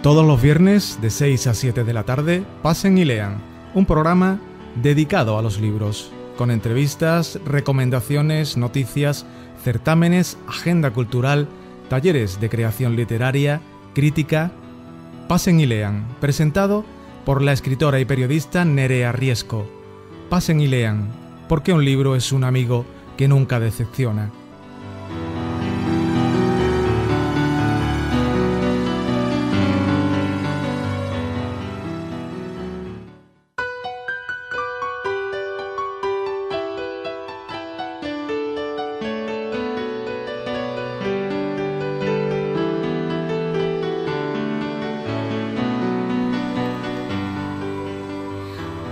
Todos los viernes de 6 a 7 de la tarde, Pasen y Lean, un programa dedicado a los libros, con entrevistas, recomendaciones, noticias, certámenes, agenda cultural, talleres de creación literaria, crítica. Pasen y Lean, presentado por la escritora y periodista Nerea Riesco. Pasen y lean, porque un libro es un amigo que nunca decepciona.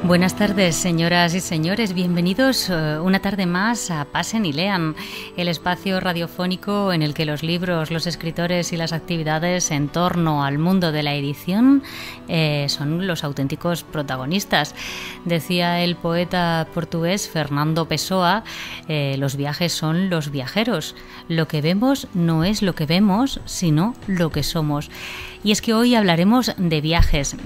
Buenas tardes, señoras y señores. Bienvenidos una tarde más a Pasen y Lean, el espacio radiofónico en el que los libros, los escritores y las actividades en torno al mundo de la edición son los auténticos protagonistas. Decía el poeta portugués Fernando Pessoa, los viajes son los viajeros. Lo que vemos no es lo que vemos, sino lo que somos. Y es que hoy hablaremos de viajes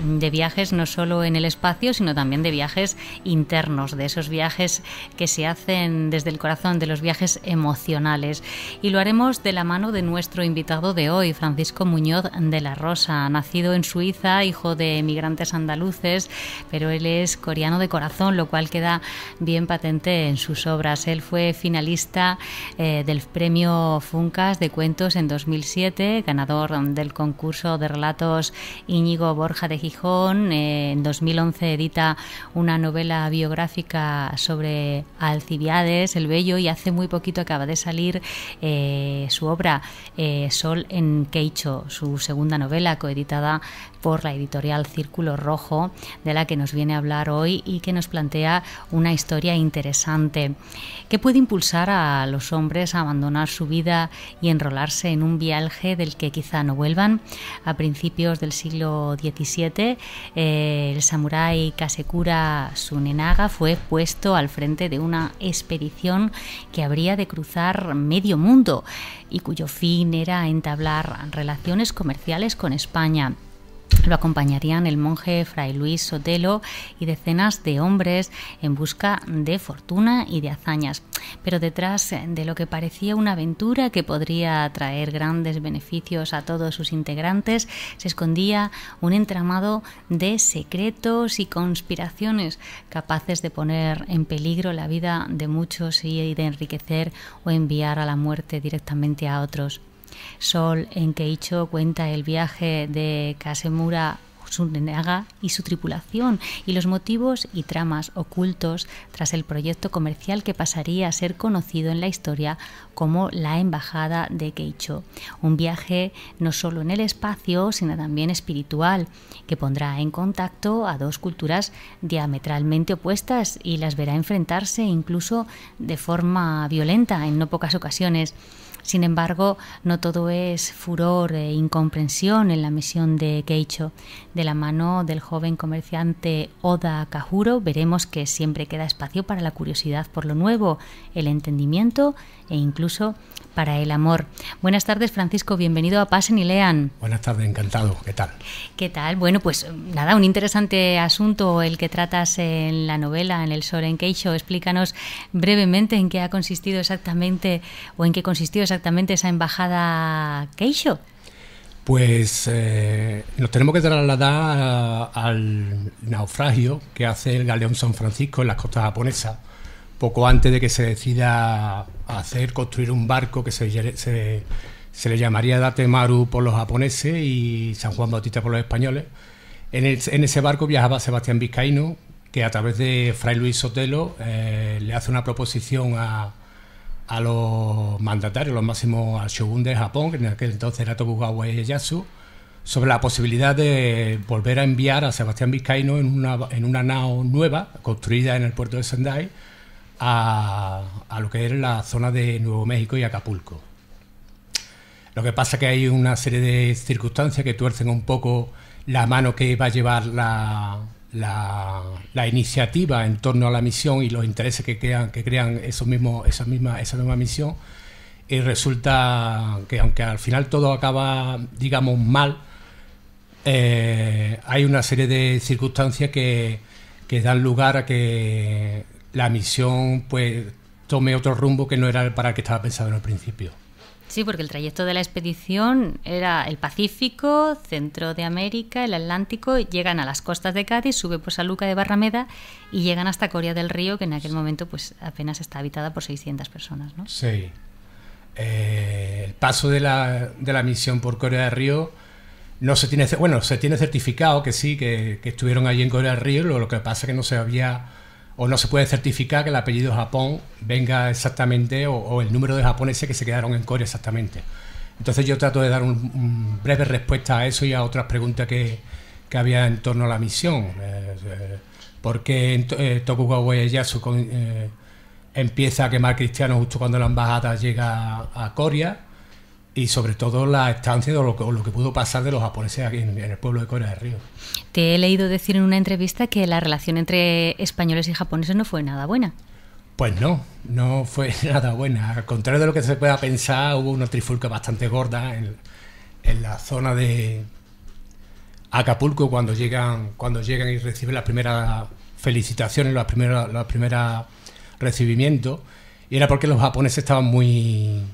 no solo en el espacio, sino también de viajes internos, de esos viajes que se hacen desde el corazón, de los viajes emocionales. Y lo haremos de la mano de nuestro invitado de hoy, Francisco Muñoz de la Rosa, nacido en Suiza, hijo de emigrantes andaluces, pero él es coreano de corazón, lo cual queda bien patente en sus obras. Él fue finalista del premio Funcas de cuentos en 2007, ganador del concurso de relatos Íñigo Borja de Gijón. En 2011 edita una novela biográfica sobre Alcibiades el Bello, y hace muy poquito acaba de salir su obra Sol en Queicho, su segunda novela, coeditada por la editorial Círculo Rojo, de la que nos viene a hablar hoy y que nos plantea una historia interesante. ¿Qué puede impulsar a los hombres a abandonar su vida y enrolarse en un viaje del que quizá no vuelvan? A principios del siglo XVII, el samurái Kasekura Tsunenaga fue puesto al frente de una expedición que habría de cruzar medio mundo y cuyo fin era entablar relaciones comerciales con España. Lo acompañarían el monje Fray Luis Sotelo y decenas de hombres en busca de fortuna y de hazañas. Pero detrás de lo que parecía una aventura que podría traer grandes beneficios a todos sus integrantes, se escondía un entramado de secretos y conspiraciones capaces de poner en peligro la vida de muchos y de enriquecer o enviar a la muerte directamente a otros. Sol en Queicho cuenta el viaje de Kasemura Tsunenaga y su tripulación y los motivos y tramas ocultos tras el proyecto comercial que pasaría a ser conocido en la historia como la Embajada de Queicho. Un viaje no solo en el espacio, sino también espiritual, que pondrá en contacto a dos culturas diametralmente opuestas y las verá enfrentarse incluso de forma violenta en no pocas ocasiones. Sin embargo, no todo es furor e incomprensión en la misión de Queicho. De la mano del joven comerciante Oda Kahuro veremos que siempre queda espacio para la curiosidad por lo nuevo, el entendimiento e incluso para el amor. Buenas tardes, Francisco, bienvenido a Pasen y Lean. Buenas tardes, encantado. ¿Qué tal? ¿Qué tal? Bueno, pues nada, un interesante asunto el que tratas en la novela, en el Sol en Queicho. Explícanos brevemente en qué ha consistido exactamente o en qué consistió exactamente esa embajada Queicho. Pues nos tenemos que trasladar al naufragio que hace el galeón San Francisco en las costas japonesas, poco antes de que se decida construir un barco que se le llamaría Datemaru por los japoneses y San Juan Bautista por los españoles. En ese barco viajaba Sebastián Vizcaíno, que a través de Fray Luis Sotelo le hace una proposición a los mandatarios, los máximos, al shogun de Japón, que en aquel entonces era Tokugawa Ieyasu, sobre la posibilidad de volver a enviar a Sebastián Vizcaíno en una nao nueva, construida en el puerto de Sendai, a lo que era la zona de Nuevo México y Acapulco. Lo que pasa es que hay una serie de circunstancias que tuercen un poco la mano que va a llevar la iniciativa en torno a la misión y los intereses que crean esa misma misión, y resulta que aunque al final todo acaba, digamos, mal, hay una serie de circunstancias que dan lugar a que la misión pues tome otro rumbo que no era para el que estaba pensado en el principio. Sí, porque el trayecto de la expedición era el Pacífico, centro de América, el Atlántico, llegan a las costas de Cádiz, sube pues a Luca de Barrameda y llegan hasta Coria del Río, que en aquel momento pues apenas está habitada por 600 personas, ¿no? Sí. El paso de la misión por Coria del Río no se tiene, bueno, se tiene certificado que sí, que estuvieron allí en Coria del Río, lo que pasa es que no se había o no se puede certificar que el apellido Japón venga exactamente o el número de japoneses que se quedaron en Corea exactamente. Entonces yo trato de dar un breve respuesta a eso y a otras preguntas que había en torno a la misión. ¿Por qué Tokugawa Ieyasu empieza a quemar cristianos justo cuando la embajada llega a Corea? Y sobre todo la estancia o lo que pudo pasar de los japoneses aquí en el pueblo de Coria del Río. Te he leído decir en una entrevista que la relación entre españoles y japoneses no fue nada buena. Pues no fue nada buena. Al contrario de lo que se pueda pensar, hubo una trifulca bastante gorda en la zona de Acapulco cuando llegan y reciben las primeras felicitaciones, los primeros recibimientos, y era porque los japoneses estaban muy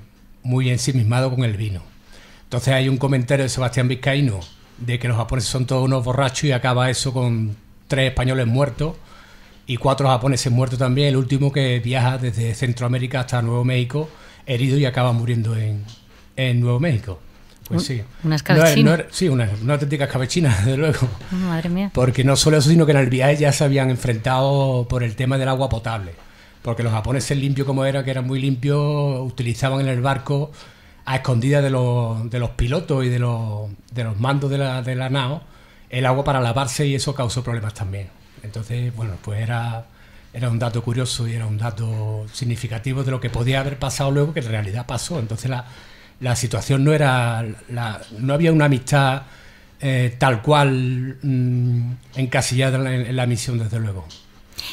ensimismados con el vino. Entonces hay un comentario de Sebastián Vizcaíno de que los japoneses son todos unos borrachos y acaba eso con 3 españoles muertos y 4 japoneses muertos también, el último que viaja desde Centroamérica hasta Nuevo México herido y acaba muriendo en Nuevo México. Pues sí. Una escabechina. Sí, una auténtica escabechina, desde luego. Madre mía. Porque no solo eso, sino que en el viaje ya se habían enfrentado por el tema del agua potable. Porque los japoneses, limpios como eran, que eran muy limpios, utilizaban en el barco a escondidas de los pilotos y de los mandos de la nao el agua para lavarse, y eso causó problemas también. Entonces, bueno, pues era un dato curioso y era un dato significativo de lo que podía haber pasado luego, que en realidad pasó. Entonces la situación no había una amistad tal cual encasillada en la misión, desde luego.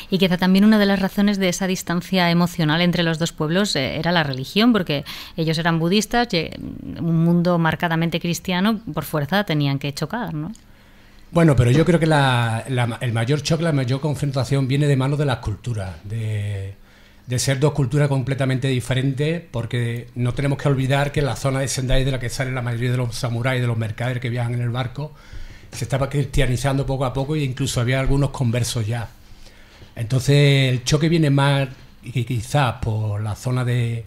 Y quizá también una de las razones de esa distancia emocional entre los dos pueblos era la religión, porque ellos eran budistas, un mundo marcadamente cristiano, por fuerza tenían que chocar, ¿no? Bueno, pero yo creo que el mayor choque, la mayor confrontación viene de mano de las culturas, de ser dos culturas completamente diferentes, porque no tenemos que olvidar que la zona de Sendai, de la que salen la mayoría de los samuráis, de los mercaderes que viajan en el barco, se estaba cristianizando poco a poco e incluso había algunos conversos ya. Entonces el choque viene más quizás por la zona de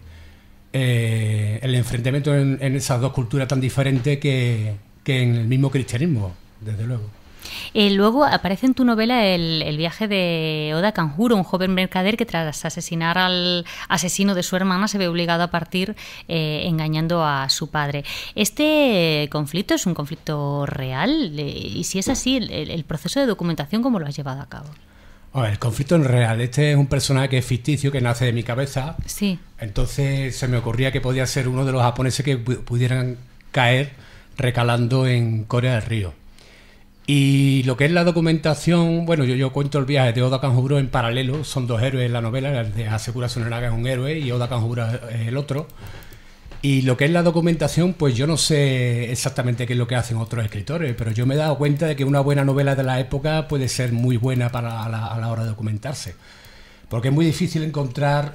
el enfrentamiento en esas dos culturas tan diferentes que en el mismo cristianismo, desde luego. Luego aparece en tu novela el viaje de Oda Kanjuro, un joven mercader que tras asesinar al asesino de su hermana se ve obligado a partir engañando a su padre. ¿Este conflicto es un conflicto real? Y si es así, el proceso de documentación, ¿cómo lo has llevado a cabo? El conflicto es real. Este es un personaje que es ficticio, que nace de mi cabeza. Sí. Entonces se me ocurría que podía ser uno de los japoneses que pudieran caer recalando en Coria del Río. Y lo que es la documentación, bueno, yo cuento el viaje de Oda Kanjuro en paralelo. Son dos héroes en la novela. El de Hasekura Tsunenaga es un héroe y Oda Kanjuro es el otro. Y lo que es la documentación, pues yo no sé exactamente qué es lo que hacen otros escritores, pero yo me he dado cuenta de que una buena novela de la época puede ser muy buena a la hora de documentarse. Porque es muy difícil encontrar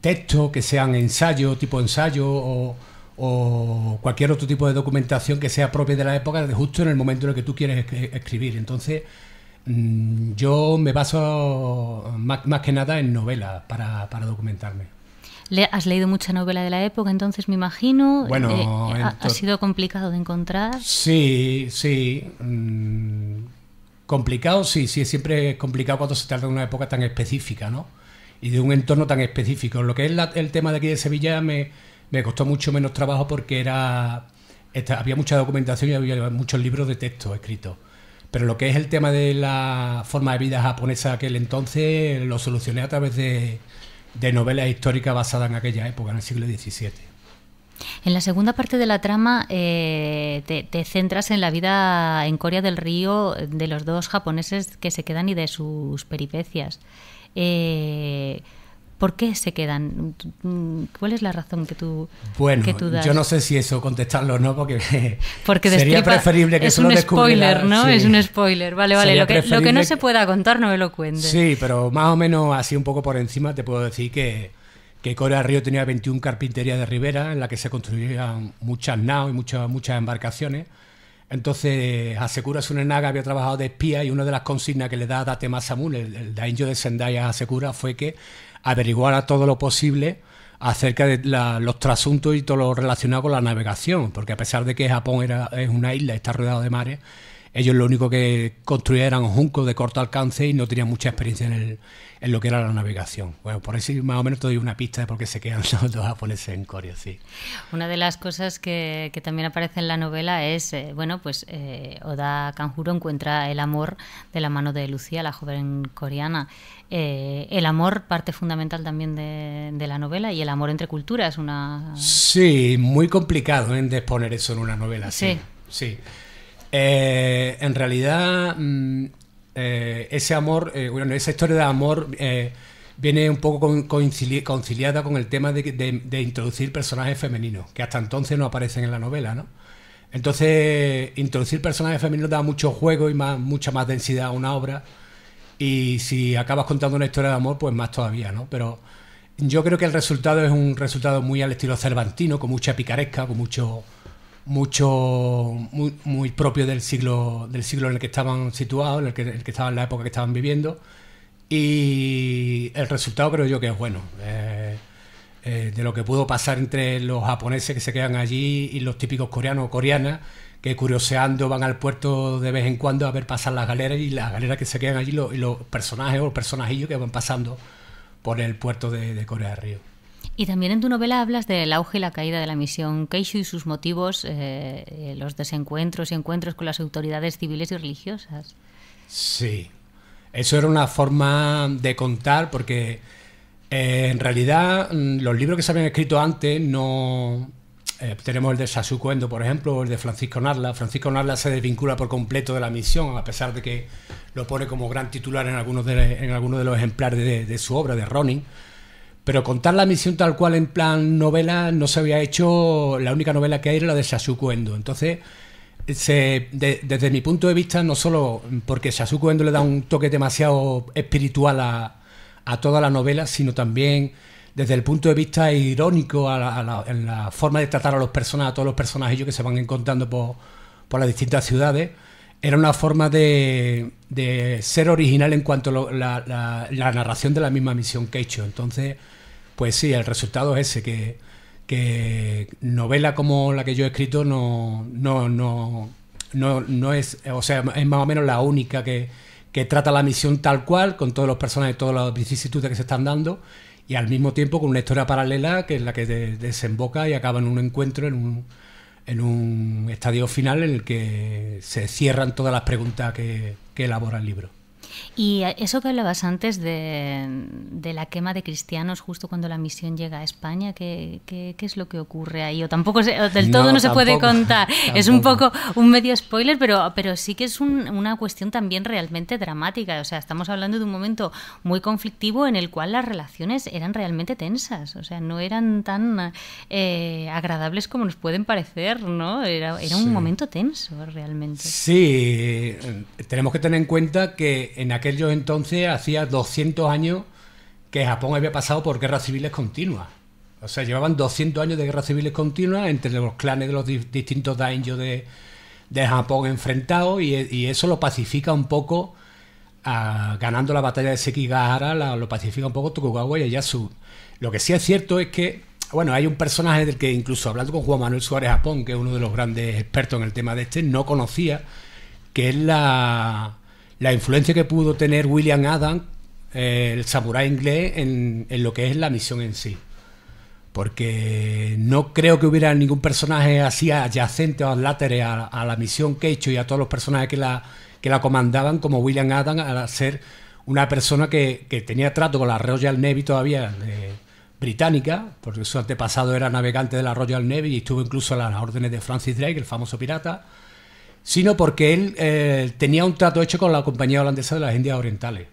textos que sean ensayo, tipo ensayo, o cualquier otro tipo de documentación que sea propia de la época, justo en el momento en el que tú quieres escribir. Entonces, yo me baso más que nada en novelas para documentarme. ¿Has leído mucha novela de la época, entonces, me imagino? Bueno, ¿Ha sido complicado de encontrar? Sí. Complicado, sí. Siempre es complicado cuando se trata de una época tan específica, ¿no? Y de un entorno tan específico. Lo que es el tema de aquí de Sevilla me costó mucho menos trabajo porque había mucha documentación y había muchos libros de texto escritos. Pero lo que es el tema de la forma de vida japonesa de aquel entonces lo solucioné a través de novelas históricas basadas en aquella época, en el siglo XVII. En la segunda parte de la trama te centras en la vida en Coria del Río de los dos japoneses que se quedan y de sus peripecias. ¿Por qué se quedan? ¿Cuál es la razón que tú das? Yo no sé si eso contestarlo o no, porque sería preferible que eso lo descubriera. Es un spoiler, ¿no? Sí. Es un spoiler. Vale. Lo que no se pueda contar no me lo cuentes. Sí, pero más o menos así un poco por encima te puedo decir que Coria del Río tenía 21 carpinterías de ribera en la que se construían muchas naos y muchas embarcaciones. Entonces, Hasekura Tsunenaga había trabajado de espía y una de las consignas que le da Date Masamune, el daimyo de Sendai a Hasekura, fue que averiguara todo lo posible acerca de los trasuntos y todo lo relacionado con la navegación, porque a pesar de que Japón es una isla, está rodeado de mares, ellos lo único que construían eran juncos de corto alcance y no tenían mucha experiencia en lo que era la navegación. Bueno, por eso más o menos te doy una pista de por qué se quedan los japoneses en Corea, sí. Una de las cosas que también aparece en la novela es, Oda Kanjuro encuentra el amor de la mano de Lucía, la joven coreana. El amor, parte fundamental también de la novela, y el amor entre culturas. Sí, muy complicado de exponer eso en una novela. Sí. En realidad, ese amor, esa historia de amor viene un poco conciliada con el tema de introducir personajes femeninos, que hasta entonces no aparecen en la novela, ¿no? Entonces, introducir personajes femeninos da mucho juego y mucha más densidad a una obra, y si acabas contando una historia de amor, pues más todavía, ¿no? Pero yo creo que el resultado es un resultado muy al estilo cervantino, con mucha picaresca, con muy propio del siglo en el que estaban situados, en el que estaban en la época que estaban viviendo, y el resultado creo yo que es bueno, de lo que pudo pasar entre los japoneses que se quedan allí y los típicos coreanos o coreanas que curioseando van al puerto de vez en cuando a ver pasar las galeras, y las galeras que se quedan allí y los personajes o los personajillos que van pasando por el puerto de Coria del Río. Y también en tu novela hablas del auge y la caída de la misión Keisho y sus motivos, los desencuentros y encuentros con las autoridades civiles y religiosas. Sí, eso era una forma de contar, porque en realidad los libros que se habían escrito antes no... tenemos el de Sasuke Endo, por ejemplo, o el de Francisco Narla. Francisco Narla se desvincula por completo de la misión, a pesar de que lo pone como gran titular en algunos de los ejemplares de su obra, de Ronin. Pero contar la misión tal cual en plan novela no se había hecho. La única novela que hay era la de Sasuke Endo. Entonces, desde mi punto de vista, no solo porque Sasuke Endo le da un toque demasiado espiritual a toda la novela, sino también desde el punto de vista irónico en la forma de tratar a todos los personajes que se van encontrando por las distintas ciudades. Era una forma de ser original en cuanto a la narración de la misma misión Keisho. Entonces, pues sí, el resultado es ese, que novela como la que yo he escrito no es, o sea, es más o menos la única que trata la misión tal cual, con todos los personajes, todas las vicisitudes que se están dando, y al mismo tiempo con una historia paralela que es la que desemboca y acaba en un encuentro, en un estadio final en el que se cierran todas las preguntas que elabora el libro. Y eso que hablabas antes de la quema de cristianos justo cuando la misión llega a España, ¿qué es lo que ocurre ahí? O tampoco del todo no se puede contar. Tampoco. Es un poco un medio spoiler, pero sí que es una cuestión también realmente dramática. O sea, estamos hablando de un momento muy conflictivo en el cual las relaciones eran realmente tensas. O sea, no eran tan agradables como nos pueden parecer, ¿no? Era un momento tenso realmente. Sí, tenemos que tener en cuenta que en aquellos entonces hacía 200 años que Japón había pasado por guerras civiles continuas. O sea, llevaban 200 años de guerras civiles continuas entre los clanes de los distintos daimyos de Japón enfrentados, y eso lo pacifica un poco, ganando la batalla de Sekigahara, lo pacifica un poco Tokugawa Ieyasu. Lo que sí es cierto es que, bueno, hay un personaje del que incluso hablando con Juan Manuel Suárez Japón, que es uno de los grandes expertos en el tema de no conocía, que es la influencia que pudo tener William Adams, el samurái inglés, en lo que es la misión en sí. Porque no creo que hubiera ningún personaje así adyacente o adlátere a la misión Keisho y a todos los personajes que la comandaban como William Adams, al ser una persona que tenía trato con la Royal Navy todavía británica, porque su antepasado era navegante de la Royal Navy y estuvo incluso a las órdenes de Francis Drake, el famoso pirata, sino porque él tenía un trato hecho con la Compañía Holandesa de las Indias Orientales.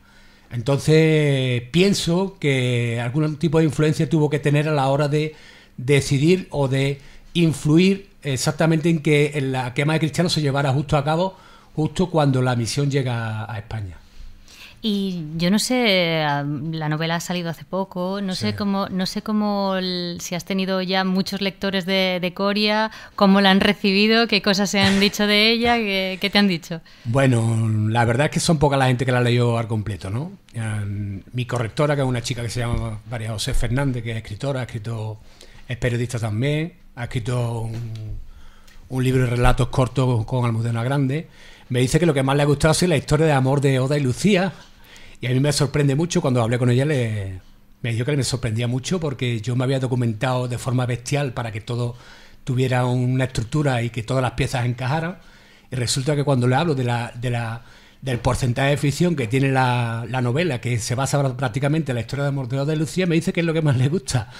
Entonces pienso que algún tipo de influencia tuvo que tener a la hora de decidir o de influir exactamente en que la quema de cristianos se llevara justo a cabo, justo cuando la misión llega a España. Y yo no sé, la novela ha salido hace poco, no sé cómo si has tenido ya muchos lectores de Coria, cómo la han recibido, qué cosas se han dicho de ella, qué te han dicho. Bueno, la verdad es que son poca la gente que la ha leído al completo, ¿no? Mi correctora, que es una chica que se llama María José Fernández, que es escritora, es periodista también, ha escrito un libro de relatos cortos con Almudena Grande. Me dice que lo que más le ha gustado es la historia de amor de Oda y Lucía. Y a mí me sorprende mucho, cuando hablé con ella me dijo que me sorprendía mucho porque yo me había documentado de forma bestial para que todo tuviera una estructura y que todas las piezas encajaran. Y resulta que cuando le hablo del porcentaje de ficción que tiene la novela, que se basa prácticamente en la historia de amor de Oda y Lucía, me dice que es lo que más le gusta.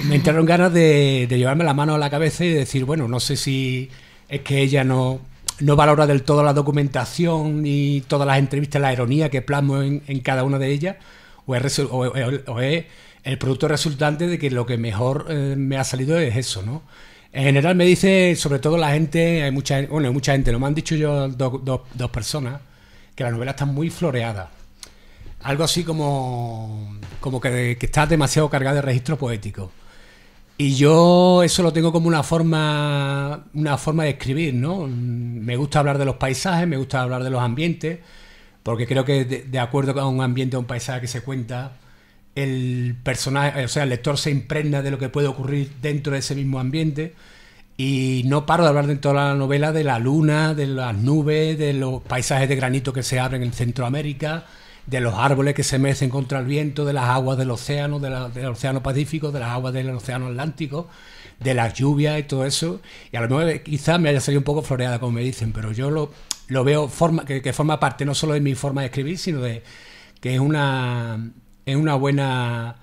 Me entraron ganas de llevarme la mano a la cabeza y decir, bueno, no sé si es que ella no valora del todo la documentación ni todas las entrevistas, la ironía que plasmo en cada una de ellas, o es el producto resultante de que lo que mejor me ha salido es eso, ¿no? En general me dice, sobre todo la gente, hay mucha gente, lo me han dicho yo dos personas, que la novela está muy floreada. Algo así como que está demasiado cargada de registro poético. Y yo eso lo tengo como una forma de escribir, ¿no? Me gusta hablar de los paisajes, me gusta hablar de los ambientes, porque creo que de acuerdo con un ambiente o un paisaje que se cuenta, el personaje, o sea, el lector se impregna de lo que puede ocurrir dentro de ese mismo ambiente. Y no paro de hablar dentro de la novela de la luna, de las nubes, de los paisajes de granito que se abren en Centroamérica, de los árboles que se mecen contra el viento, de las aguas del océano, del océano Pacífico, de las aguas del océano Atlántico, de las lluvias y todo eso. Y a lo mejor quizás me haya salido un poco floreada, como me dicen, pero yo lo veo que forma parte no solo de mi forma de escribir, sino de que es una buena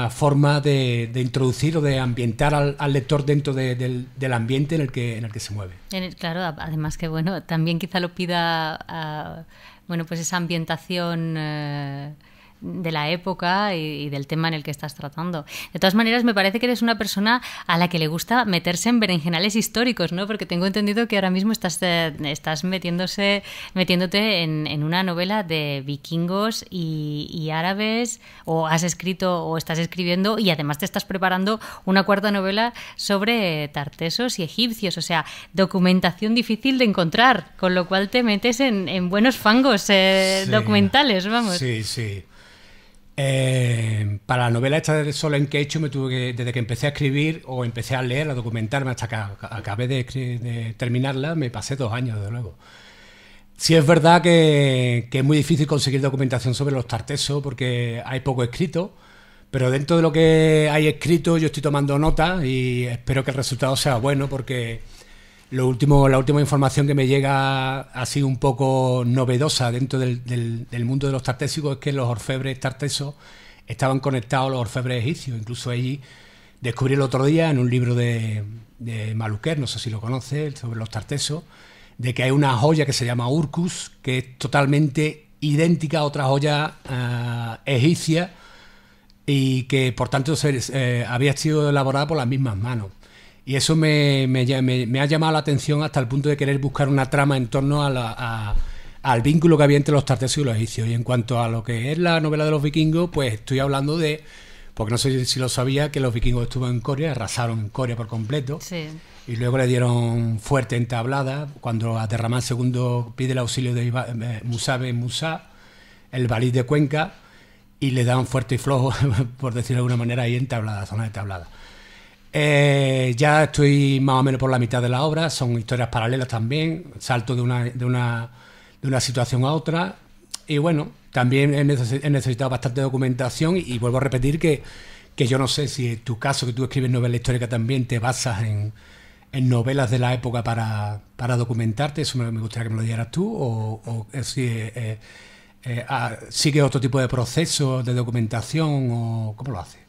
forma de introducir o de ambientar al lector dentro del ambiente en el que se mueve. Claro, además que bueno, también quizá lo pida pues esa ambientación de la época y del tema en el que estás tratando. De todas maneras, me parece que eres una persona a la que le gusta meterse en berenjenales históricos, ¿no? Porque tengo entendido que ahora mismo estás metiéndote en una novela de vikingos y árabes, o has escrito o estás escribiendo, y además te estás preparando una cuarta novela sobre tartesos y egipcios. O sea, documentación difícil de encontrar, con lo cual te metes en buenos fangos documentales, vamos. Sí, sí. Para la novela esta de Solen que he hecho, desde que empecé a escribir o empecé a leer, a documentarme hasta que acabé de terminarla, me pasé 2 años, desde luego. Sí es verdad que es muy difícil conseguir documentación sobre los tartesos porque hay poco escrito, pero dentro de lo que hay escrito yo estoy tomando nota y espero que el resultado sea bueno, porque la última información que me llega así un poco novedosa dentro del mundo de los tartésicos es que los orfebres tartesos estaban conectados a los orfebres egipcios. Incluso allí descubrí el otro día en un libro de Maluquer, no sé si lo conoces, sobre los tartesos, de que hay una joya que se llama Urkus, que es totalmente idéntica a otra joya egipcia y que por tanto había sido elaborada por las mismas manos. Y eso me ha llamado la atención hasta el punto de querer buscar una trama en torno al vínculo que había entre los tartesos y los egipcios. Y en cuanto a lo que es la novela de los vikingos, pues estoy hablando porque no sé si lo sabía, que los vikingos estuvieron en Coria, arrasaron en Coria por completo. Sí. Y luego le dieron fuerte entablada cuando Abderramán II pide el auxilio de Musa ben Musa, el valí de Cuenca, y le dan fuerte y flojo, por decirlo de alguna manera, ahí en Tablada, zona de Tablada. Ya estoy más o menos por la mitad de la obra, son historias paralelas también, salto de una situación a otra, y bueno, también he necesitado bastante documentación y vuelvo a repetir que yo no sé si en tu caso, que tú escribes novela histórica, también te basas en novelas de la época para documentarte. Eso me gustaría que me lo dijeras tú, o si sigues otro tipo de proceso de documentación, o ¿cómo lo haces?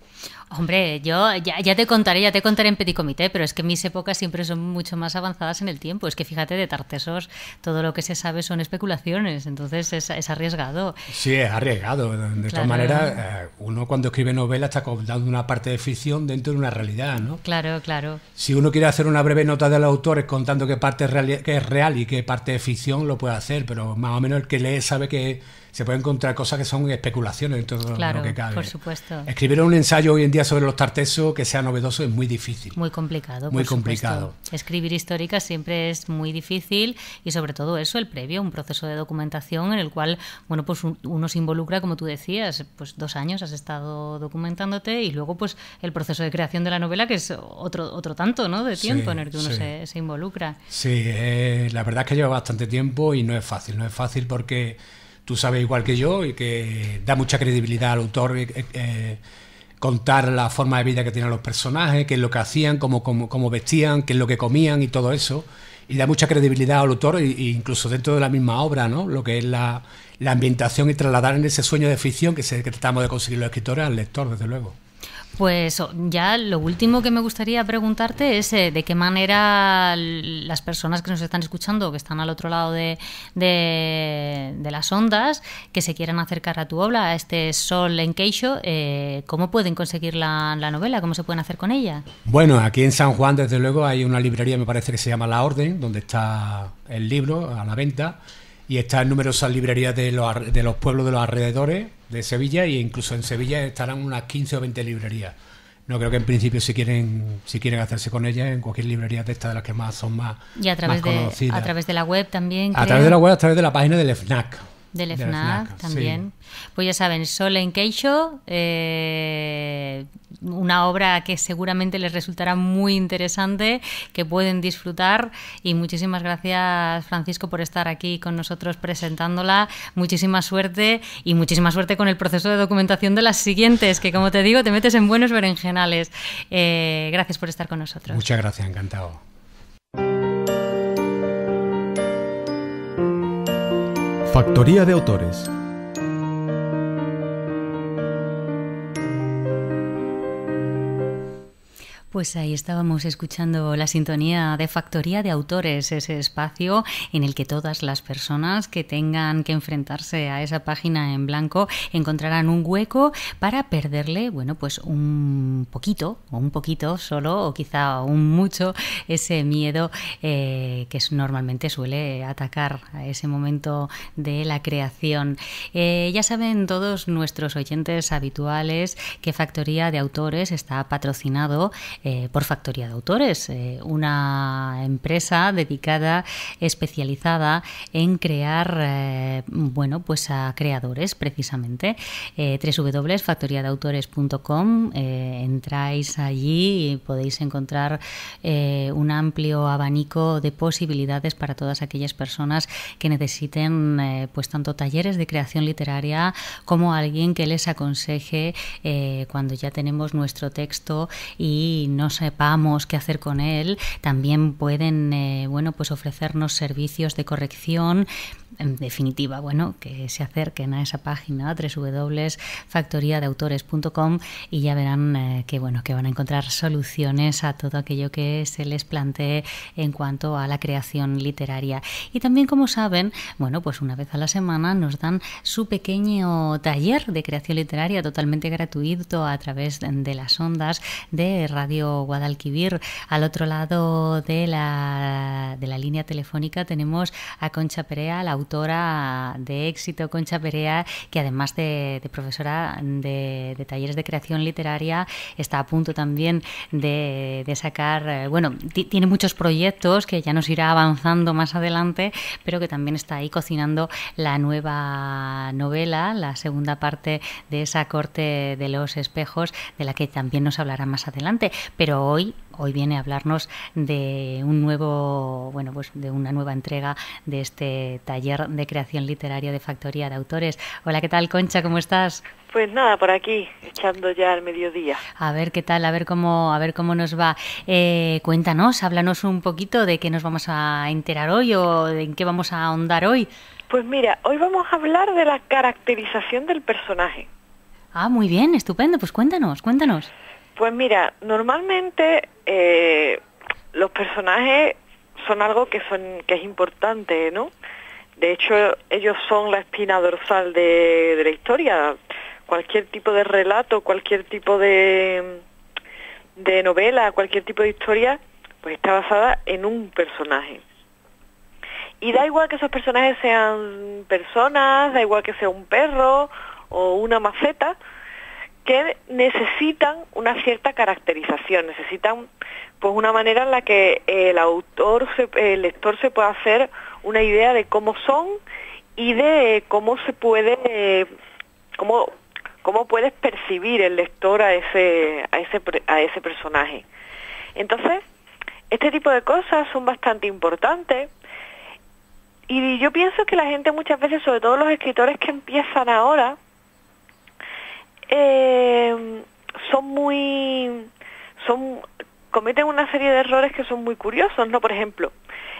Hombre, yo ya te contaré en Petit Comité, pero es que mis épocas siempre son mucho más avanzadas en el tiempo. Es que fíjate, de Tartessos todo lo que se sabe son especulaciones, entonces es arriesgado. Sí, es arriesgado. De todas maneras, uno cuando escribe novela está contando una parte de ficción dentro de una realidad, ¿no? Claro, claro. Si uno quiere hacer una breve nota del autor contando qué parte es real y qué parte es ficción, lo puede hacer, pero más o menos el que lee sabe que se pueden encontrar cosas que son especulaciones en todo claro, lo que cabe. Por supuesto. Escribir un ensayo hoy en día sobre los Tartessos que sea novedoso es muy difícil. Muy complicado. Muy complicado. Escribir históricas siempre es muy difícil y sobre todo eso, el previo, un proceso de documentación en el cual, bueno, pues uno se involucra, como tú decías, pues 2 años has estado documentándote y luego pues el proceso de creación de la novela, que es otro tanto, ¿no?, de tiempo en el que uno se involucra. Sí, la verdad es que lleva bastante tiempo y no es fácil porque tú sabes igual que yo y que da mucha credibilidad al autor contar la forma de vida que tenían los personajes, qué es lo que hacían, cómo vestían, qué es lo que comían y todo eso. Y da mucha credibilidad al autor e incluso dentro de la misma obra, ¿no? Lo que es la ambientación y trasladar en ese sueño de ficción que tratamos de conseguir los escritores al lector, desde luego. Pues ya lo último que me gustaría preguntarte es de qué manera las personas que nos están escuchando, que están al otro lado de las ondas, que se quieran acercar a tu obra, a este Sol en Queixo, ¿cómo pueden conseguir la novela? ¿Cómo se pueden hacer con ella? Bueno, aquí en San Juan, desde luego, hay una librería, me parece que se llama La Orden, donde está el libro a la venta. Y está en numerosas librerías de los pueblos de los alrededores de Sevilla, e incluso en Sevilla estarán unas 15 o 20 librerías. No creo que en principio si quieren hacerse con ellas en cualquier librería de estas, de las que son más conocidas. Y a través de la web también. A través de la web, a través de la página del FNAC. Del FNAC también. Sí. Pues ya saben, Sol en Queixo, una obra que seguramente les resultará muy interesante, que pueden disfrutar. Y muchísimas gracias, Francisco, por estar aquí con nosotros presentándola. Muchísima suerte y muchísima suerte con el proceso de documentación de las siguientes, que como te digo, te metes en buenos berenjenales. Gracias por estar con nosotros. Muchas gracias, encantado. Factoría de autores. Pues ahí estábamos escuchando la sintonía de Factoría de Autores, ese espacio en el que todas las personas que tengan que enfrentarse a esa página en blanco encontrarán un hueco para perderle, bueno, pues un poquito solo, o quizá un mucho, ese miedo que normalmente suele atacar a ese momento de la creación. Ya saben todos nuestros oyentes habituales que Factoría de Autores está patrocinado por Factoría de Autores, una empresa dedicada, especializada en crear, bueno, pues a creadores precisamente. www.factoriadeautores.com, entráis allí y podéis encontrar un amplio abanico de posibilidades para todas aquellas personas que necesiten pues tanto talleres de creación literaria como alguien que les aconseje cuando ya tenemos nuestro texto y no sepamos qué hacer con él. También pueden bueno, pues ofrecernos servicios de corrección. En definitiva, bueno, que se acerquen a esa página www.factoriadeautores.com y ya verán que bueno, que van a encontrar soluciones a todo aquello que se les plantee en cuanto a la creación literaria. Y también, como saben, bueno, pues una vez a la semana nos dan su pequeño taller de creación literaria totalmente gratuito a través de las ondas de Radio Guadalquivir. Al otro lado de la línea telefónica tenemos a Concha Perea, la autora de éxito, Concha Perea, que además de profesora de talleres de creación literaria, está a punto también de sacar, bueno, tiene muchos proyectos que ya nos irá avanzando más adelante, pero que también está ahí cocinando la nueva novela, la segunda parte de esa corte de los espejos, de la que también nos hablará más adelante. Pero hoy viene a hablarnos de un nuevo, bueno, pues de una nueva entrega de este taller de creación literaria de Factoría de Autores. Hola, ¿qué tal, Concha? ¿Cómo estás? Pues nada, por aquí, echando ya el mediodía. A ver qué tal, a ver cómo nos va. Cuéntanos, háblanos un poquito de qué nos vamos a enterar hoy o en qué vamos a ahondar hoy. Pues mira, hoy vamos a hablar de la caracterización del personaje. Ah, muy bien, estupendo, pues cuéntanos. Pues mira, normalmente los personajes son algo que es importante, ¿no? De hecho, ellos son la espina dorsal de la historia. Cualquier tipo de relato, cualquier tipo de novela, cualquier tipo de historia, pues está basada en un personaje. Y da igual que esos personajes sean personas, da igual que sea un perro o una maceta, que necesitan una cierta caracterización, necesitan pues una manera en la que el lector se pueda hacer una idea de cómo son y de cómo se puede, cómo puedes percibir el lector a ese personaje. Entonces, este tipo de cosas son bastante importantes. Y yo pienso que la gente muchas veces, sobre todo los escritores que empiezan ahora, cometen una serie de errores que son muy curiosos, ¿no? Por ejemplo,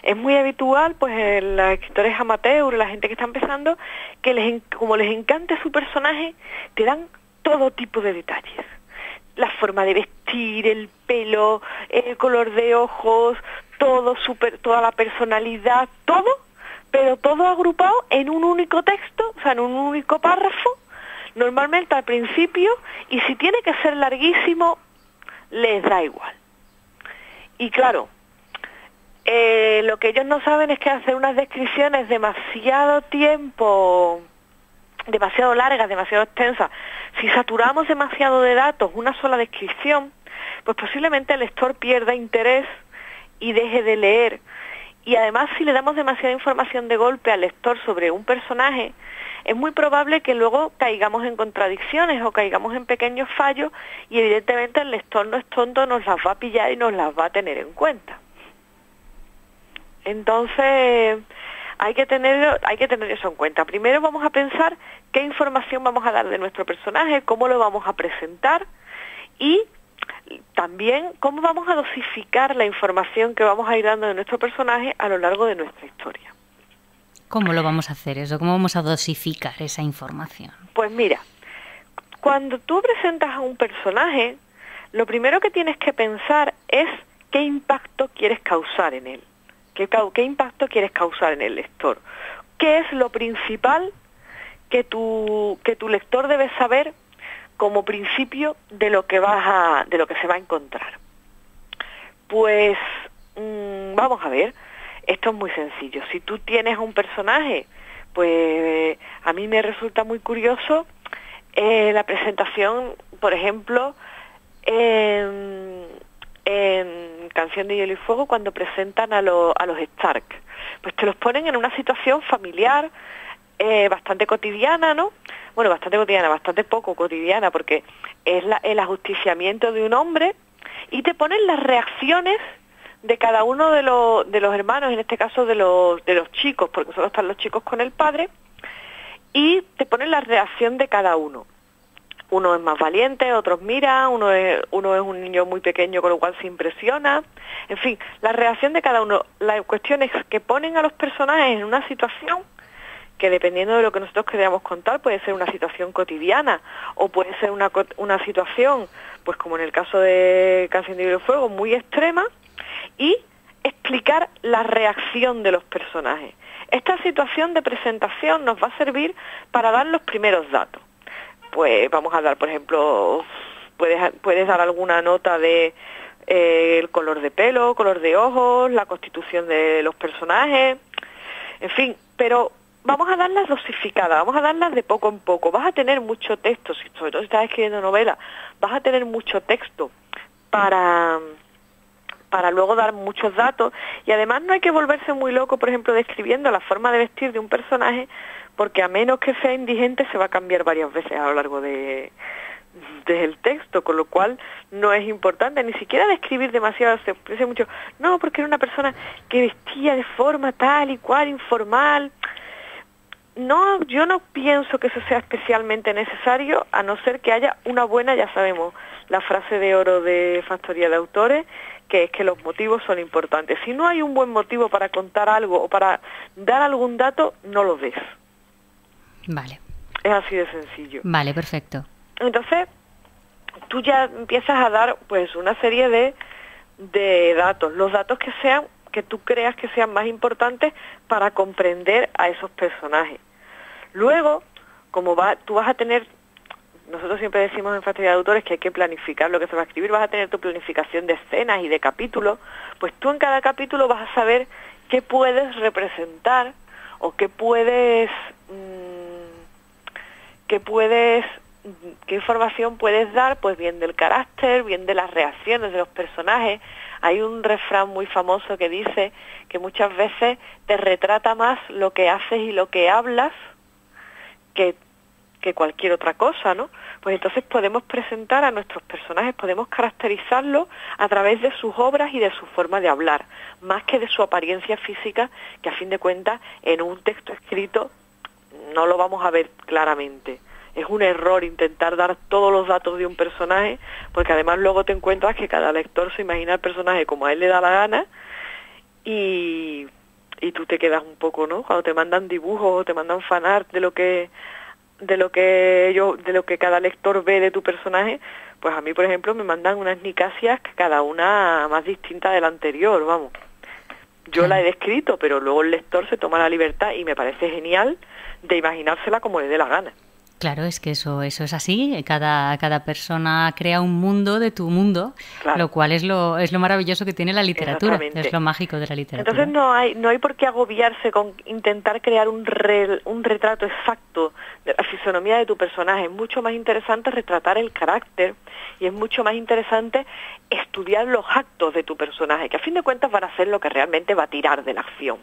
es muy habitual, pues, en los escritores amateurs, la gente que está empezando, que como les encanta su personaje, te dan todo tipo de detalles. La forma de vestir, el pelo, el color de ojos, toda la personalidad, todo, pero todo agrupado en un único texto, o sea, en un único párrafo, normalmente al principio, y si tiene que ser larguísimo, les da igual. Y claro, lo que ellos no saben es que hacer unas descripciones demasiado largas, demasiado extensas, si saturamos demasiado de datos una sola descripción, pues posiblemente el lector pierda interés y deje de leer. Y además, si le damos demasiada información de golpe al lector sobre un personaje, es muy probable que luego caigamos en contradicciones o caigamos en pequeños fallos, y evidentemente el lector no es tonto, nos las va a pillar y nos las va a tener en cuenta. Entonces, hay que tener eso en cuenta. Primero vamos a pensar qué información vamos a dar de nuestro personaje, cómo lo vamos a presentar, y también cómo vamos a dosificar la información que vamos a ir dando de nuestro personaje a lo largo de nuestra historia. ¿Cómo lo vamos a hacer eso? ¿Cómo vamos a dosificar esa información? Pues mira, cuando tú presentas a un personaje, lo primero que tienes que pensar es qué impacto quieres causar en él, qué impacto quieres causar en el lector, qué es lo principal que tu lector debe saber como principio de lo que se va a encontrar. Pues vamos a ver. Esto es muy sencillo. Si tú tienes un personaje, pues a mí me resulta muy curioso la presentación, por ejemplo, en Canción de Hielo y Fuego, cuando presentan a los Stark. Pues te los ponen en una situación familiar bastante cotidiana, ¿no? Bueno, bastante cotidiana, bastante poco cotidiana, porque es el ajusticiamiento de un hombre, y te ponen las reacciones de cada uno de los hermanos, en este caso de los chicos, porque solo están los chicos con el padre, y te ponen la reacción de cada uno. Uno es más valiente, otros miran, uno es un niño muy pequeño, con lo cual se impresiona. En fin, la reacción de cada uno. La cuestión es que ponen a los personajes en una situación que, dependiendo de lo que nosotros queramos contar, puede ser una situación cotidiana, o puede ser una situación, pues como en el caso de Canción de Hielo y Fuego, muy extrema, y explicar la reacción de los personajes. Esta situación de presentación nos va a servir para dar los primeros datos. Pues vamos a dar, por ejemplo, puedes dar alguna nota de el color de pelo, color de ojos, la constitución de los personajes, en fin, pero vamos a darlas dosificadas, vamos a darlas de poco en poco. Vas a tener mucho texto, sobre todo si estás escribiendo novela, vas a tener mucho texto para luego dar muchos datos, y además no hay que volverse muy loco, por ejemplo, describiendo la forma de vestir de un personaje, porque a menos que sea indigente se va a cambiar varias veces a lo largo del texto, con lo cual no es importante ni siquiera describir demasiado, se parece mucho, no, porque era una persona que vestía de forma tal y cual, informal. No, yo no pienso que eso sea especialmente necesario, a no ser que haya una buena, ya sabemos, la frase de oro de Factoría de Autores, que es que los motivos son importantes. Si no hay un buen motivo para contar algo o para dar algún dato, no lo des. Vale. Es así de sencillo. Vale, perfecto. Entonces, tú ya empiezas a dar pues una serie de datos, los datos que tú creas que sean más importantes para comprender a esos personajes. Luego, tú vas a tener, nosotros siempre decimos en Factoría de Autores que hay que planificar lo que se va a escribir, vas a tener tu planificación de escenas y de capítulos, pues tú en cada capítulo vas a saber qué puedes representar o qué información puedes dar, pues bien del carácter, bien de las reacciones de los personajes. Hay un refrán muy famoso que dice que muchas veces te retrata más lo que haces y lo que hablas que cualquier otra cosa, ¿no? Pues entonces podemos presentar a nuestros personajes, podemos caracterizarlos a través de sus obras y de su forma de hablar, más que de su apariencia física, que a fin de cuentas en un texto escrito no lo vamos a ver claramente. Es un error intentar dar todos los datos de un personaje, porque además luego te encuentras que cada lector se imagina el personaje como a él le da la gana y tú te quedas un poco, ¿no? Cuando te mandan dibujos o te mandan fanart de lo que cada lector ve de tu personaje, pues a mí, por ejemplo, me mandan unas nicasias que cada una más distinta de la anterior, vamos. Yo la he descrito, pero luego el lector se toma la libertad y me parece genial de imaginársela como le dé la gana. Claro, es que eso es así. Cada persona crea un mundo de tu mundo, claro. Lo cual es lo maravilloso que tiene la literatura, es lo mágico de la literatura. Entonces no hay por qué agobiarse con intentar crear un retrato exacto de la fisonomía de tu personaje. Es mucho más interesante retratar el carácter y es mucho más interesante estudiar los actos de tu personaje, que a fin de cuentas van a ser lo que realmente va a tirar de la acción.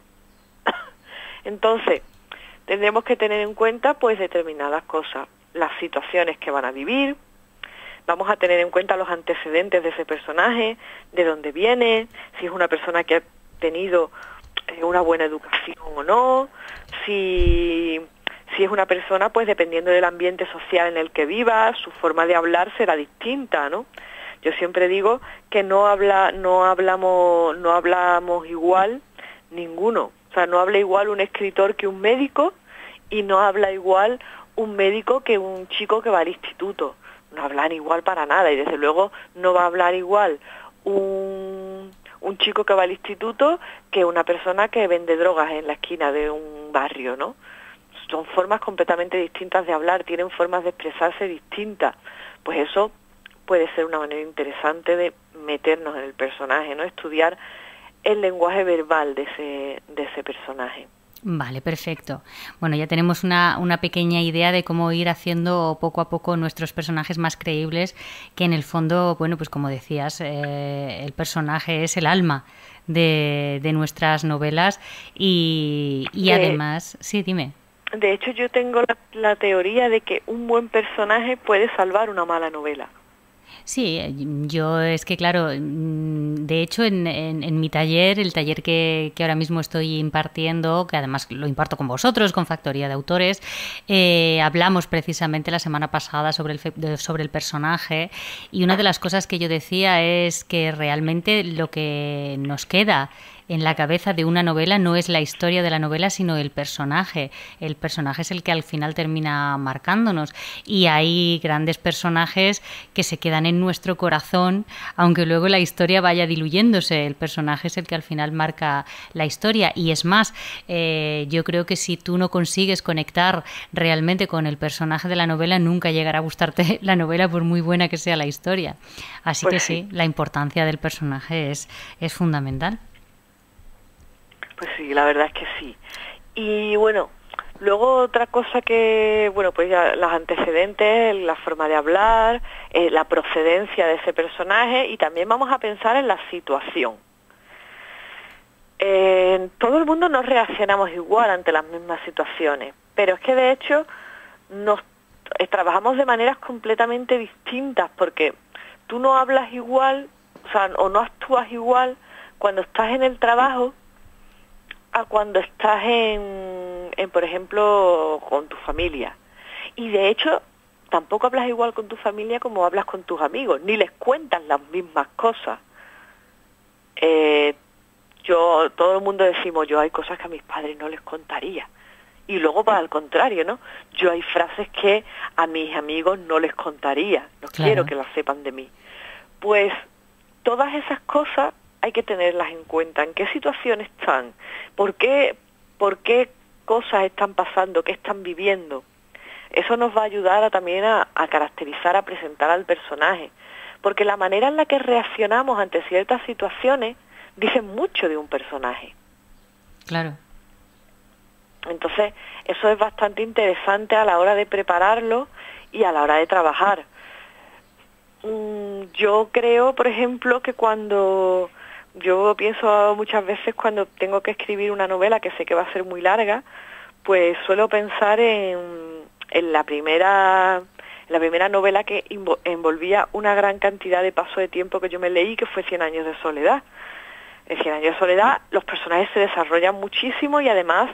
Entonces, tendremos que tener en cuenta pues determinadas cosas, las situaciones que van a vivir, vamos a tener en cuenta los antecedentes de ese personaje, de dónde viene, si es una persona que ha tenido una buena educación o no, si es una persona, pues dependiendo del ambiente social en el que viva, su forma de hablar será distinta, ¿no? Yo siempre digo que no hablamos igual ninguno. O sea, no habla igual un escritor que un médico y no habla igual un médico que un chico que va al instituto. No hablan igual para nada y desde luego no va a hablar igual un chico que va al instituto que una persona que vende drogas en la esquina de un barrio, ¿no? Son formas completamente distintas de hablar, tienen formas de expresarse distintas. Pues eso puede ser una manera interesante de meternos en el personaje, ¿no? Estudiar el lenguaje verbal de ese personaje. Vale, perfecto. Bueno, ya tenemos una pequeña idea de cómo ir haciendo poco a poco nuestros personajes más creíbles, que en el fondo, bueno, pues como decías, el personaje es el alma de nuestras novelas y además... Sí, dime. De hecho, yo tengo la teoría de que un buen personaje puede salvar una mala novela. Sí, yo es que claro, de hecho en mi taller, el taller que ahora mismo estoy impartiendo, que además lo imparto con vosotros, con Factoría de Autores, hablamos precisamente la semana pasada sobre el personaje y una de las cosas que yo decía es que realmente lo que nos queda en la cabeza de una novela no es la historia de la novela, sino el personaje. El personaje es el que al final termina marcándonos. Y hay grandes personajes que se quedan en nuestro corazón, aunque luego la historia vaya diluyéndose. El personaje es el que al final marca la historia. Y es más, yo creo que si tú no consigues conectar realmente con el personaje de la novela, nunca llegará a gustarte la novela por muy buena que sea la historia. Así pues que sí, la importancia del personaje es fundamental. Pues sí, la verdad es que sí. Y bueno, luego otra cosa que, bueno, pues ya los antecedentes, la forma de hablar, la procedencia de ese personaje y también vamos a pensar en la situación. Todo el mundo no reaccionamos igual ante las mismas situaciones, pero es que de hecho trabajamos de maneras completamente distintas porque tú no hablas igual, o no actúas igual cuando estás en el trabajo a cuando estás por ejemplo, con tu familia. Y de hecho, tampoco hablas igual con tu familia como hablas con tus amigos, ni les cuentas las mismas cosas. Todo el mundo decimos, hay cosas que a mis padres no les contaría. Y luego va al contrario, ¿no? Yo hay frases que a mis amigos no les contaría, no quiero que las sepan de mí. Pues todas esas cosas hay que tenerlas en cuenta. ¿En qué situación están? ¿Por qué cosas están pasando? ¿Qué están viviendo? Eso nos va a ayudar también a caracterizar, a presentar al personaje. Porque la manera en la que reaccionamos ante ciertas situaciones dice mucho de un personaje. Claro. Entonces, eso es bastante interesante a la hora de prepararlo y a la hora de trabajar. Yo creo, por ejemplo, que yo pienso muchas veces cuando tengo que escribir una novela que sé que va a ser muy larga, pues suelo pensar en la primera novela que envolvía una gran cantidad de paso de tiempo que yo me leí, que fue 100 años de soledad. En 100 años de soledad los personajes se desarrollan muchísimo y además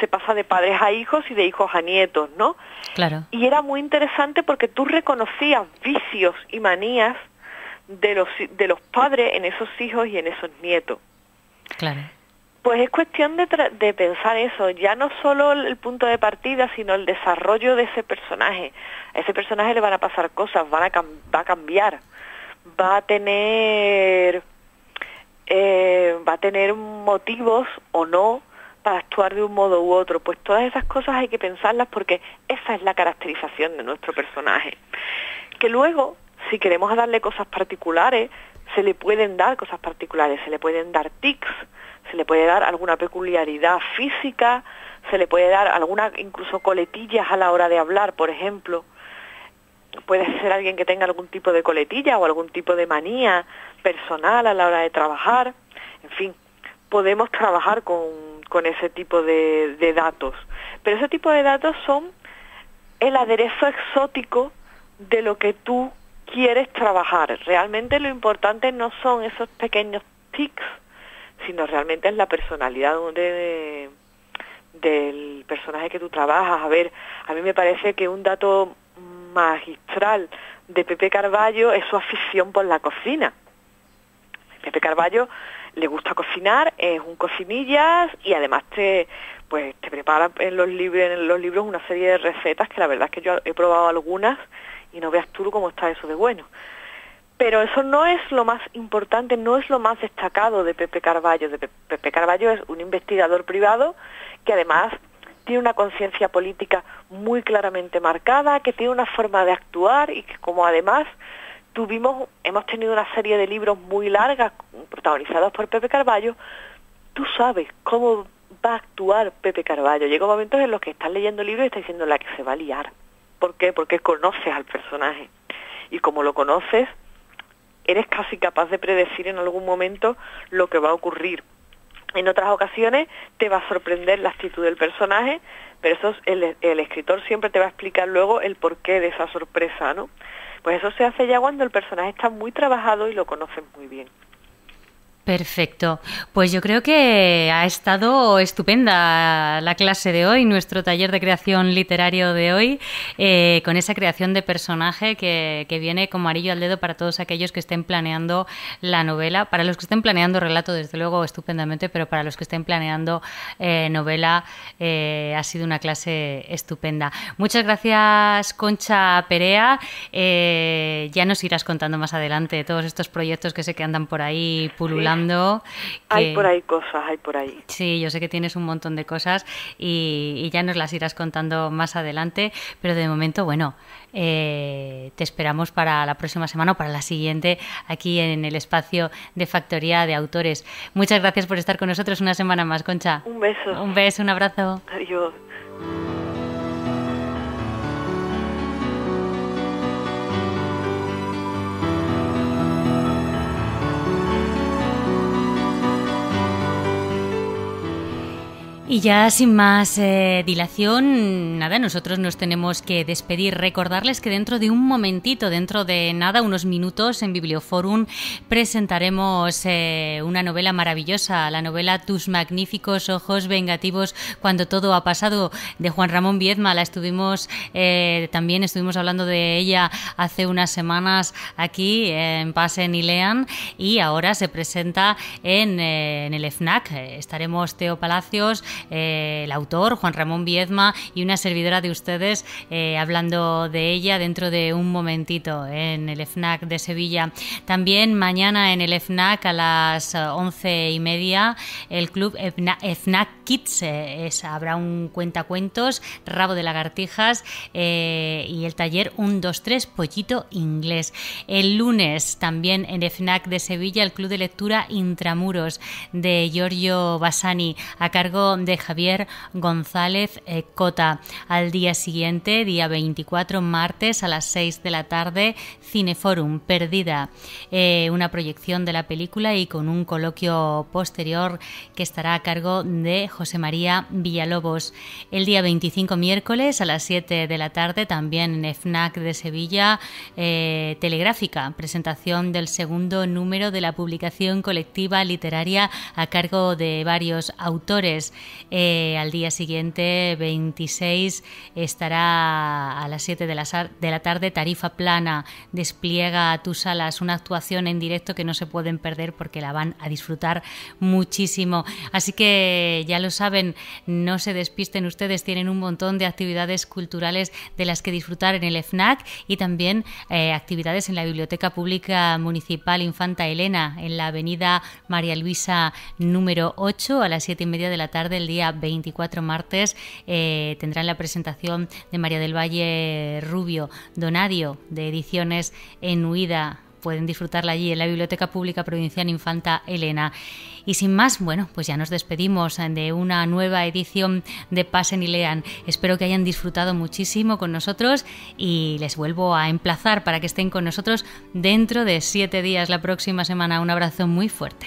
se pasa de padres a hijos y de hijos a nietos, ¿no? Claro. Y era muy interesante porque tú reconocías vicios y manías de los padres en esos hijos y en esos nietos. Claro. Pues es cuestión de pensar eso, ya no solo el punto de partida, sino el desarrollo de ese personaje. A ese personaje le van a pasar cosas, va a cambiar, va a tener motivos o no para actuar de un modo u otro. Pues todas esas cosas hay que pensarlas porque esa es la caracterización de nuestro personaje. Que luego, si queremos darle cosas particulares, se le pueden dar cosas particulares, se le pueden dar tics, se le puede dar alguna peculiaridad física, se le puede dar alguna incluso coletillas a la hora de hablar, por ejemplo. Puede ser alguien que tenga algún tipo de coletilla o algún tipo de manía personal a la hora de trabajar. En fin, podemos trabajar con ese tipo de datos. Pero ese tipo de datos son el aderezo exótico de lo que tú quieres trabajar. Realmente lo importante no son esos pequeños tics, sino realmente es la personalidad del personaje que tú trabajas. A ver, a mí me parece que un dato magistral de Pepe Carballo es su afición por la cocina. Pepe Carballo le gusta cocinar, es un cocinillas y además te prepara en los libros una serie de recetas que la verdad es que yo he probado algunas y no veas tú cómo está eso de bueno. Pero eso no es lo más importante, no es lo más destacado de Pepe Carballo. Pepe Carballo es un investigador privado que además tiene una conciencia política muy claramente marcada, que tiene una forma de actuar y que como además hemos tenido una serie de libros muy largas protagonizados por Pepe Carballo, tú sabes cómo va a actuar Pepe Carballo. Llega momentos en los que estás leyendo libros y estás diciendo la que se va a liar. ¿Por qué? Porque conoces al personaje. Y como lo conoces, eres casi capaz de predecir en algún momento lo que va a ocurrir. En otras ocasiones te va a sorprender la actitud del personaje, pero eso el escritor siempre te va a explicar luego el porqué de esa sorpresa, ¿no? Pues eso se hace ya cuando el personaje está muy trabajado y lo conoces muy bien. Perfecto. Pues yo creo que ha estado estupenda la clase de hoy, nuestro taller de creación literario de hoy, con esa creación de personaje que viene como anillo al dedo para todos aquellos que estén planeando la novela. Para los que estén planeando relato, desde luego, estupendamente, pero para los que estén planeando novela, ha sido una clase estupenda. Muchas gracias, Concha Perea. Ya nos irás contando más adelante todos estos proyectos que sé que andan por ahí pululando. Hay por ahí cosas, hay por ahí. Sí, yo sé que tienes un montón de cosas y ya nos las irás contando más adelante, pero de momento, bueno, te esperamos para la próxima semana o para la siguiente aquí en el espacio de Factoría de Autores. Muchas gracias por estar con nosotros una semana más, Concha. Un beso. Un beso, un abrazo. Adiós. Y ya sin más dilación, nada, nosotros nos tenemos que despedir. Recordarles que dentro de un momentito, dentro de nada, unos minutos, en Biblioforum presentaremos una novela maravillosa, la novela Tus magníficos ojos vengativos cuando todo ha pasado, de Juan Ramón Viedma. También estuvimos hablando de ella hace unas semanas aquí en Pasen y Lean, y ahora se presenta en el FNAC. Estaremos Teo Palacios, el autor, Juan Ramón Viedma, y una servidora de ustedes hablando de ella dentro de un momentito en el FNAC de Sevilla. También mañana en el FNAC a las 11:30 el club FNAC Kids, habrá un cuentacuentos, rabo de lagartijas y el taller 1, 2, 3 pollito inglés. El lunes también en el FNAC de Sevilla el club de lectura Intramuros de Giorgio Bassani a cargo de Javier González Cota. Al día siguiente, día 24, martes a las 6 de la tarde, Cineforum Perdida, una proyección de la película y con un coloquio posterior que estará a cargo de José María Villalobos. El día 25, miércoles a las 7 de la tarde, también en FNAC de Sevilla, Telegráfica, presentación del segundo número de la publicación colectiva literaria a cargo de varios autores. Al día siguiente, 26, estará a las 7 de la tarde Tarifa Plana, Despliega tus alas, una actuación en directo que no se pueden perder porque la van a disfrutar muchísimo. Así que ya lo saben, no se despisten ustedes, tienen un montón de actividades culturales de las que disfrutar en el FNAC y también actividades en la Biblioteca Pública Municipal Infanta Elena, en la avenida María Luisa número 8 a las 7:30 de la tarde. El día 24, martes, tendrán la presentación de María del Valle Rubio, Donadio, de Ediciones en Huida. Pueden disfrutarla allí en la Biblioteca Pública Provincial Infanta Elena. Y sin más, bueno, pues ya nos despedimos de una nueva edición de Pasen y Lean. Espero que hayan disfrutado muchísimo con nosotros y les vuelvo a emplazar para que estén con nosotros dentro de 7 días, la próxima semana. Un abrazo muy fuerte.